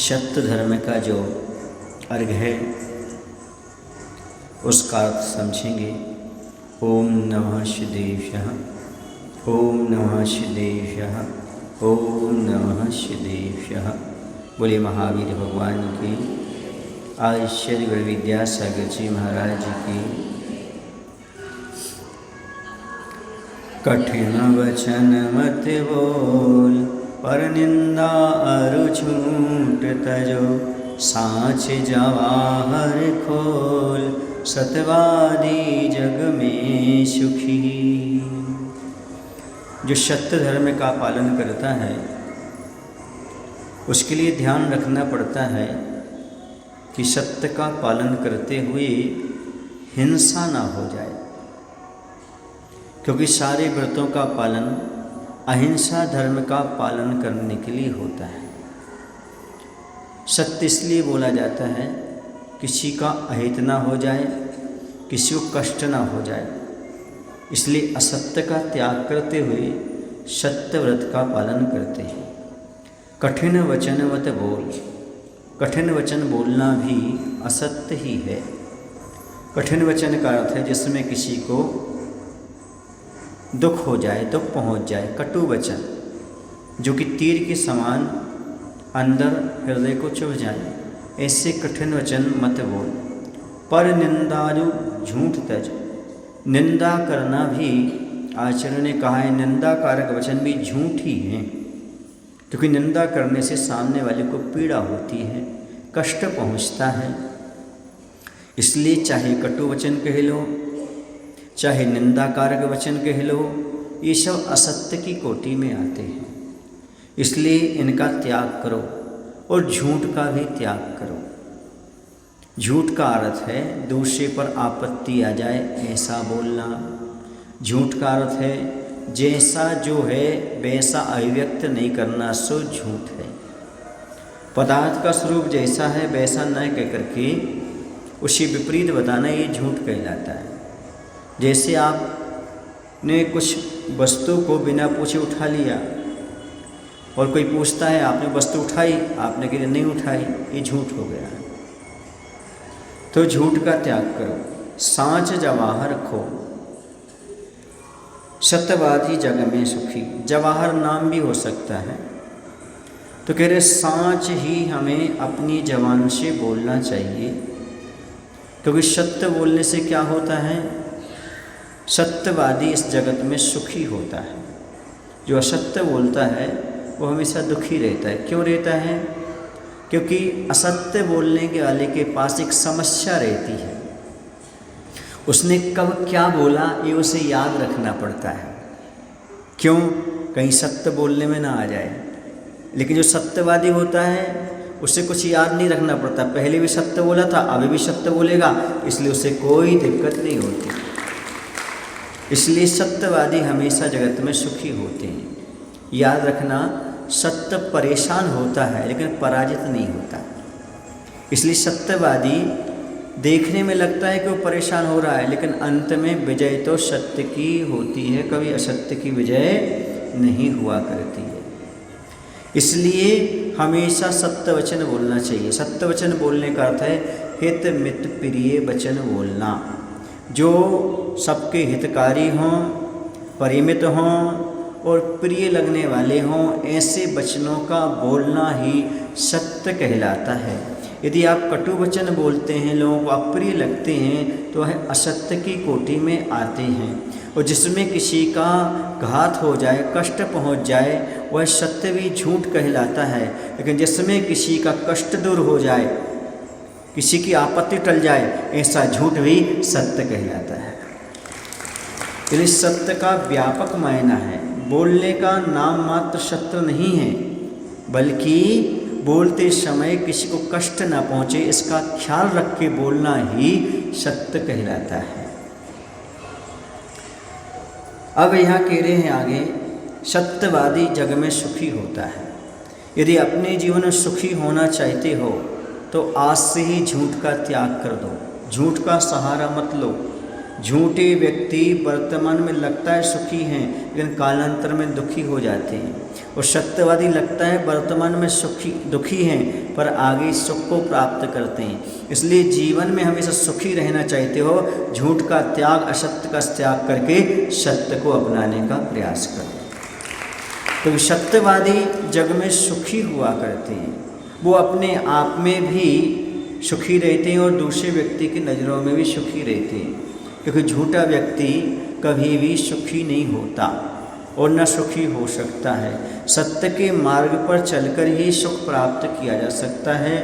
सत्य धर्म का जो अर्घ है उसका अर्थ समझेंगे। ओम नमः शिदेव्यः, ओम नमः शिदेव्यः, ओम नमः शिदेव्यः। बोले महावीर भगवान की, आचार्य गुरु विद्यासागर जी महाराज की। कठिन वचन मत बोल, पर निंदा अरु झूठ तजो, साँच जवाहर खोल, सत्यवादी जग में सुखी। जो सत्य धर्म का पालन करता है उसके लिए ध्यान रखना पड़ता है कि सत्य का पालन करते हुए हिंसा ना हो जाए, क्योंकि सारे व्रतों का पालन अहिंसा धर्म का पालन करने के लिए होता है। सत्य इसलिए बोला जाता है किसी का अहित ना हो जाए, किसी को कष्ट ना हो जाए, इसलिए असत्य का त्याग करते हुए सत्य व्रत का पालन करते हैं। कठिन वचन मत बोल, कठिन वचन बोलना भी असत्य ही है। कठिन वचन का अर्थ है जिसमें किसी को दुख हो जाए, दुख पहुंच जाए। कटु वचन जो कि तीर के समान अंदर हृदय को चुभ जाए, ऐसे कठिन वचन मत बोल। पर निंदारु झूठ तज, निंदा करना भी आचार्य ने कहा है, निंदाकारक वचन भी झूठ ही है, क्योंकि निंदा करने से सामने वाले को पीड़ा होती है, कष्ट पहुंचता है। इसलिए चाहे कटु वचन कह लो, चाहे निंदाकारक वचन कह लो, ये सब असत्य की कोटि में आते हैं। इसलिए इनका त्याग करो और झूठ का भी त्याग करो। झूठ का अर्थ है दूसरे पर आपत्ति आ जाए ऐसा बोलना। झूठ का अर्थ है जैसा जो है वैसा अभिव्यक्त नहीं करना, सो झूठ है। पदार्थ का स्वरूप जैसा है वैसा न कह करके उसी विपरीत बताना, ये झूठ कहलाता है। जैसे आपने कुछ वस्तु को बिना पूछे उठा लिया और कोई पूछता है आपने वस्तु उठाई, आपने कहा नहीं उठाई, ये झूठ हो गया। तो झूठ का त्याग करो। साँच जवाहर खो, सत्यवादी जग में सुखी। जवाहर नाम भी हो सकता है, तो कह रहे साँच ही हमें अपनी जबान से बोलना चाहिए, क्योंकि सत्य बोलने से क्या होता है, सत्यवादी इस जगत में सुखी होता है। जो असत्य बोलता है वो हमेशा दुखी रहता है। क्यों रहता है? क्योंकि असत्य बोलने के वाले के पास एक समस्या रहती है, उसने कब क्या बोला ये उसे याद रखना पड़ता है। क्यों? कहीं सत्य बोलने में ना आ जाए। लेकिन जो सत्यवादी होता है उसे कुछ याद नहीं रखना पड़ता, पहले भी सत्य बोला था अभी भी सत्य बोलेगा, इसलिए उसे कोई दिक्कत नहीं होती। इसलिए सत्यवादी हमेशा जगत में सुखी होते हैं। याद रखना, सत्य परेशान होता है लेकिन पराजित नहीं होता। इसलिए सत्यवादी देखने में लगता है कि वो परेशान हो रहा है, लेकिन अंत में विजय तो सत्य की होती है, कभी असत्य की विजय नहीं हुआ करती है। इसलिए हमेशा सत्य वचन बोलना चाहिए। सत्य वचन बोलने का अर्थ है हित मित प्रिय वचन बोलना, जो सबके हितकारी हों, परिमित हों और प्रिय लगने वाले हों, ऐसे वचनों का बोलना ही सत्य कहलाता है। यदि आप कटु वचन बोलते हैं, लोगों को अप्रिय लगते हैं, तो वह असत्य की कोटि में आते हैं। और जिसमें किसी का घात हो जाए, कष्ट पहुंच जाए, वह सत्य भी झूठ कहलाता है। लेकिन जिसमें किसी का कष्ट दूर हो जाए, किसी की आपत्ति टल जाए, ऐसा झूठ भी सत्य कहलाता है। इसलिए सत्य का व्यापक मायना है। बोलने का नाम मात्र सत्य नहीं है, बल्कि बोलते समय किसी को कष्ट ना पहुँचे इसका ख्याल रख के बोलना ही सत्य कहलाता है। अब यहाँ कह रहे हैं आगे, सत्यवादी जग में सुखी होता है। यदि अपने जीवन में सुखी होना चाहते हो तो आज से ही झूठ का त्याग कर दो, झूठ का सहारा मत लो। झूठे व्यक्ति वर्तमान में लगता है सुखी हैं लेकिन कालांतर में दुखी हो जाते हैं, और सत्यवादी लगता है वर्तमान में दुखी हैं पर आगे सुख को प्राप्त करते हैं। इसलिए जीवन में हमेशा सुखी रहना चाहते हो, झूठ का त्याग, असत्य का त्याग करके सत्य को अपनाने का प्रयास करो। तो सत्यवादी जग में सुखी हुआ करते हैं, वो अपने आप में भी सुखी रहते हैं और दूसरे व्यक्ति की नज़रों में भी सुखी रहते हैं, क्योंकि झूठा व्यक्ति कभी भी सुखी नहीं होता और न सुखी हो सकता है। सत्य के मार्ग पर चलकर ही सुख प्राप्त किया जा सकता है।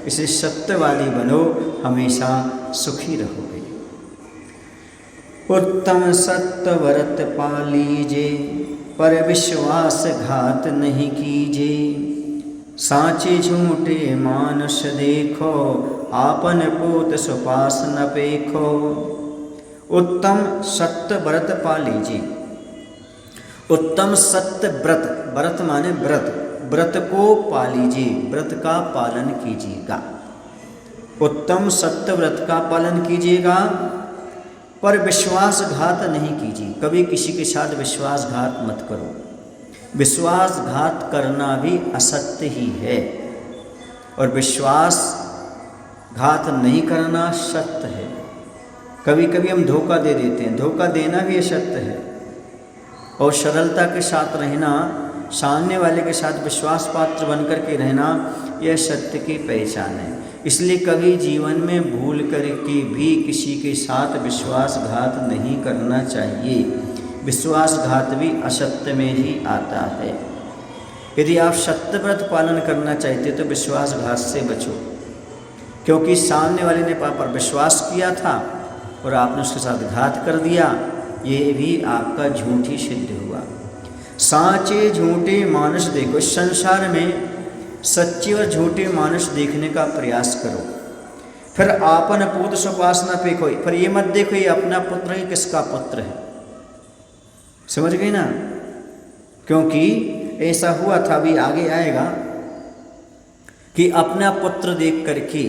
इसे सत्यवादी बनो, हमेशा सुखी रहोगे। उत्तम सत्य व्रत पालीजे, पर विश्वास घात नहीं कीजे। साचे झूठे मानुष देखो, आपन पूत सुपास न पेखो। उत्तम सत्य व्रत पालीजिए। उत्तम सत्य व्रत, व्रत माने व्रत, व्रत को पालीजिए, व्रत का पालन कीजिएगा। उत्तम सत्य व्रत का पालन कीजिएगा, पर विश्वासघात नहीं कीजिए। कभी किसी के साथ विश्वासघात मत करो। विश्वासघात करना भी असत्य ही है, और विश्वासघात नहीं करना सत्य है। कभी कभी हम धोखा दे देते हैं, धोखा देना भी असत्य है। और सरलता के साथ रहना, सामने वाले के साथ विश्वास पात्र बनकर के रहना, यह सत्य की पहचान है। इसलिए कभी जीवन में भूल करके भी किसी के साथ विश्वासघात नहीं करना चाहिए। विश्वासघात भी असत्य में ही आता है। यदि आप सत्यव्रत पालन करना चाहते तो विश्वासघात से बचो, क्योंकि सामने वाले ने आप पर विश्वास किया था और आपने उसके साथ घात कर दिया, ये भी आपका झूठ ही सिद्ध हुआ। साचे झूठे मानुष देखो। इस संसार में सच्चे और झूठे मानुष देखने का प्रयास करो। फिर आपन पुत्र सुपासना पेखो। फिर ये मत देखो ये अपना पुत्र है किसका पुत्र है। समझ गए ना? क्योंकि ऐसा हुआ था, अभी आगे आएगा, कि अपना पुत्र देख करके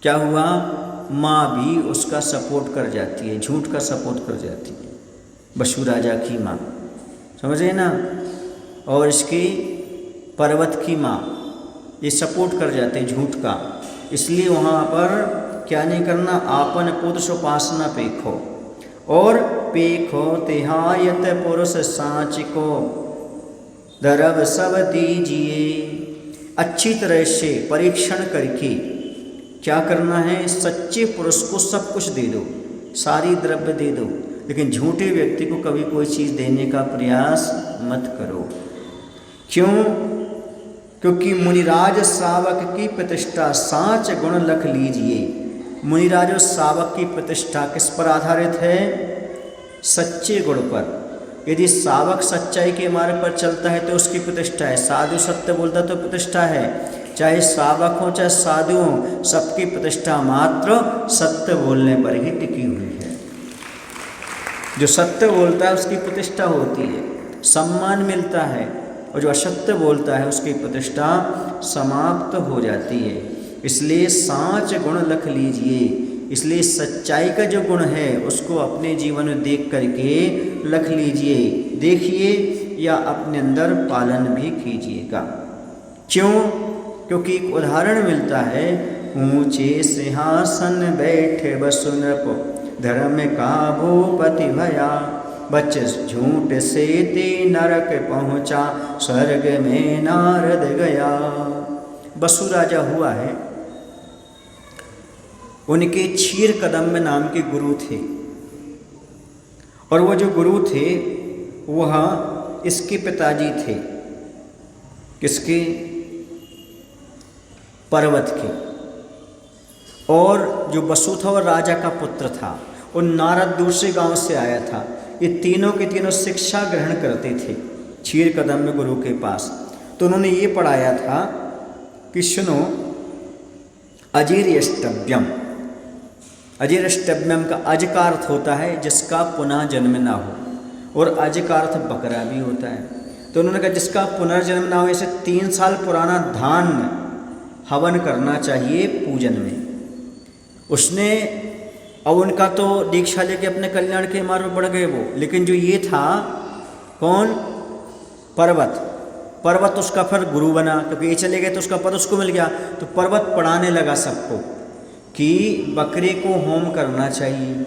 क्या हुआ, माँ भी उसका सपोर्ट कर जाती है, झूठ का सपोर्ट कर जाती है। बसु राजा की माँ, समझे ना, और इसकी पर्वत की माँ, ये सपोर्ट कर जाते हैं झूठ का। इसलिए वहाँ पर क्या नहीं करना, आपन पुत्र सुपासना पेखो। और पेखो तिहायत पुरुष साँच को, दरब सब दीजिए। अच्छी तरह से परीक्षण करके क्या करना है, सच्चे पुरुष को सब कुछ दे दो, सारी द्रव्य दे दो, लेकिन झूठे व्यक्ति को कभी कोई चीज़ देने का प्रयास मत करो। क्यों? क्योंकि मुनिराज शावक की प्रतिष्ठा साँच गुण लख लीजिए। मुनिराज और शावक की प्रतिष्ठा किस पर आधारित है? सच्चे गुण पर। यदि शावक सच्चाई के मार्ग पर चलता है तो उसकी प्रतिष्ठा है, साधु सत्य बोलता तो प्रतिष्ठा है। चाहे शावक हो चाहे साधु हो, सबकी प्रतिष्ठा मात्र सत्य बोलने पर ही टिकी हुई है। जो सत्य बोलता है उसकी प्रतिष्ठा होती है, सम्मान मिलता है, और जो असत्य बोलता है उसकी प्रतिष्ठा समाप्त हो जाती है। इसलिए साँच गुण लख लीजिए। इसलिए सच्चाई का जो गुण है उसको अपने जीवन में देख करके लख लीजिए, देखिए या अपने अंदर पालन भी कीजिएगा। क्यों? क्योंकि एक उदाहरण मिलता है, ऊंचे सिंहासन बैठे बसु नृप, धर्म का भूपति भया। बच झूठ से ते नरक पहुँचा, स्वर्ग में नारद गया। बसु राजा हुआ है, उनके क्षीर कदम्ब नाम के गुरु थे, और वो जो गुरु थे वह इसके पिताजी थे। किसके? पर्वत के। और जो बसु था वह राजा का पुत्र था, और नारद दूसरे गांव से आया था। ये तीनों के तीनों शिक्षा ग्रहण करते थे क्षीर कदम्ब गुरु के पास। तो उन्होंने ये पढ़ाया था कि सुनो, अजीर्यष्टव्यम। अजीर्यष्टव्यम का अज का अर्थ होता है जिसका पुनः जन्म ना हो, और अज का अर्थ बकरा भी होता है। तो उन्होंने कहा जिसका पुनर्जन्म ना हो, ऐसे 3 साल पुराना धान हवन करना चाहिए पूजन में। उसने अब उनका तो दीक्षा लेके अपने कल्याण के मार्ग पर बढ़ गए वो, लेकिन जो ये था कौन, पर्वत उसका फिर गुरु बना, क्योंकि ये चले गए तो उसका पद उसको मिल गया। तो पर्वत पढ़ाने लगा सबको कि बकरे को होम करना चाहिए।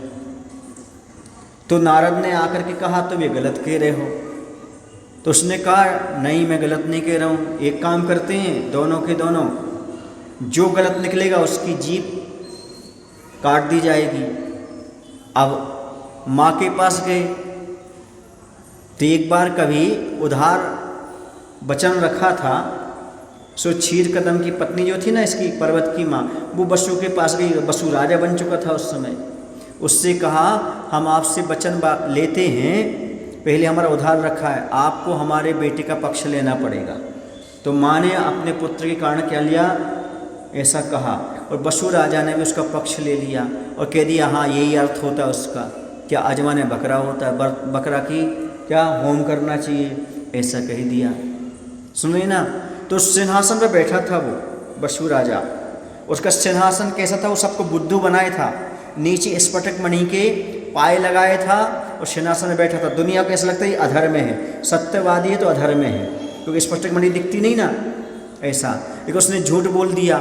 तो नारद ने आकर के कहा तुम ये गलत कह रहे हो। तो उसने कहा नहीं, मैं गलत नहीं कह रहा हूँ, एक काम करते हैं दोनों के दोनों, जो गलत निकलेगा उसकी जीभ काट दी जाएगी। अब माँ के पास गए तो एक बार कभी उधार वचन रखा था, सो क्षीर कदम की पत्नी जो थी ना इसकी, पर्वत की माँ, वो वसु के पास गई। वसु राजा बन चुका था उस समय। उससे कहा हम आपसे वचन लेते हैं, पहले हमारा उधार रखा है, आपको हमारे बेटे का पक्ष लेना पड़ेगा। तो माँ ने अपने पुत्र के कारण क्या लिया, ऐसा कहा, और वसु राजा ने भी उसका पक्ष ले लिया और कह दिया हाँ यही अर्थ होता है उसका, क्या अजमाने बकरा होता है, बकरा की क्या होम करना चाहिए, ऐसा कह दिया। सुनिए ना, तो सिंहासन पर बैठा था वो वसु राजा। उसका सिंहासन कैसा था, वो सबको बुद्धू बनाए था, नीचे स्फटिक मणि के पाए लगाए था और सिंहासन में बैठा था। दुनिया को ऐसा लगता है अधर में है, सत्यवादी है तो अधर में है, क्योंकि स्फटिक मणि दिखती नहीं ना ऐसा। लेकिन उसने झूठ बोल दिया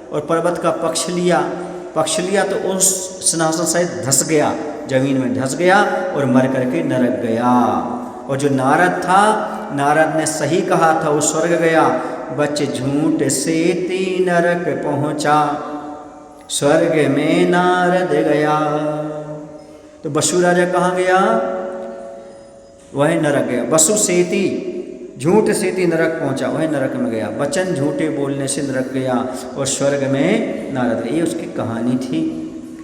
और पर्वत का पक्ष लिया तो उस सिंहासन सहित धस गया, जमीन में धस गया और मर करके नरक गया। और जो नारद था, नारद ने सही कहा था, वो स्वर्ग गया, बच झूठ से ती नरक पहुँचा, स्वर्ग में नारद गया। तो वसु राजा कहाँ गया, वह नरक गया। वसु सेती, झूठ सेती नरक पहुँचा, वह नरक में गया। वचन झूठे बोलने से नरक गया और स्वर्ग में नारद गया। ये उसकी कहानी थी।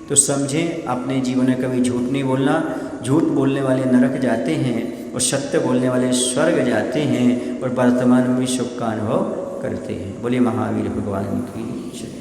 तो समझें, अपने जीवन में कभी झूठ नहीं बोलना। झूठ बोलने वाले नरक जाते हैं और सत्य बोलने वाले स्वर्ग जाते हैं और वर्तमान में सुख का अनुभव करते हैं। बोलिए महावीर भगवान की जय।